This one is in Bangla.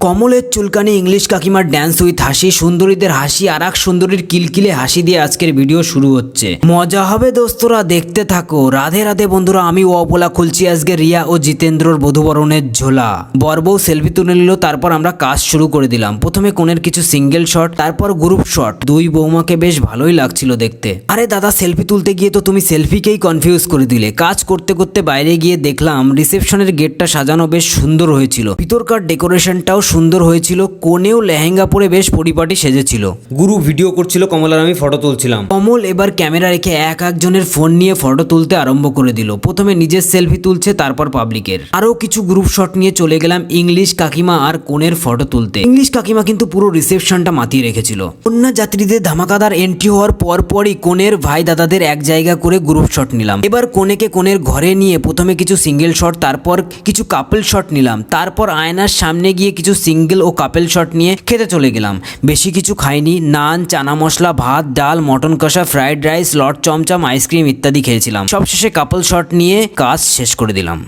কমলের চুলকানি, ইংলিশ কাকিমার ড্যান্স উইথ হাসি, সুন্দরীদের হাসি আর এক সুন্দরীর কিলকিলে হাসি দিয়ে আজকের ভিডিও শুরু হচ্ছে। মজা হবে দোস্তরা, দেখতে থাকো। রাধে রাধে বন্ধুরা, আমি অবলা খুলছি আজকে রিয়া ও জিতেন্দ্রর বধূবরণের ঝোলা। বরবউ সেলফি তুলে নিল, তারপর আমরা কাজ শুরু করে দিলাম। প্রথমে কোণের কিছু সিঙ্গেল শট, তারপর গ্রুপ শট। দুই বৌমাকে বেশ ভালোই লাগছিল দেখতে। আরে দাদা, সেলফি তুলতে গিয়ে তো তুমি সেলফিকেই কনফিউজ করে দিলে। কাজ করতে করতে বাইরে গিয়ে দেখলাম রিসেপশনের গেটটা সাজানো বেশ সুন্দর হয়েছিল, ভিতরকার ডেকোরেশনটাও সুন্দর হয়েছিল। কোনেও লেহেঙ্গা পরে বেশ পরিপাটি সেজেছিল। গুরু ভিডিও করছিল, কমল আর আমি ফটো তুলছিলাম। কমল এবার ক্যামেরা রেখে এক একজনের ফোন নিয়ে ফটো তুলতে আরম্ভ করে দিল। প্রথমে নিজের সেলফি তুলছে, তারপর পাবলিকের। আরো কিছু গ্রুপ শট নিয়ে চলে গেলাম ইংলিশ কাকিমা আর কোনের ফটো তুলতে। ইংলিশ কাকিমা কিন্তু পুরো রিসেপশনটা মাতিয়ে রেখেছিল। কন্যা যাত্রীদের ধামাকাদার এন্ট্রি হওয়ার পরপরই কোনের ভাই দাদাদের এক জায়গা করে গ্রুপ শট নিলাম। এবার কোনেকে কোনের ঘরে নিয়ে প্রথমে কিছু সিঙ্গেল শট, তারপর কিছু কাপল শট নিলাম। তারপর আয়নার সামনে গিয়ে কিছু সিঙ্গেল ও কাপল শট নিয়ে খেতে চলে গেলাম। বেশি কিছু খাইনি, নান, চানা মশলা, ভাত, ডাল, মটন কষা, ফ্রাইড রাইস, লট চমচম, আইসক্রিম ইত্যাদি খেয়েছিলাম। সবশেষে কাপল শট নিয়ে কাজ শেষ করে দিলাম।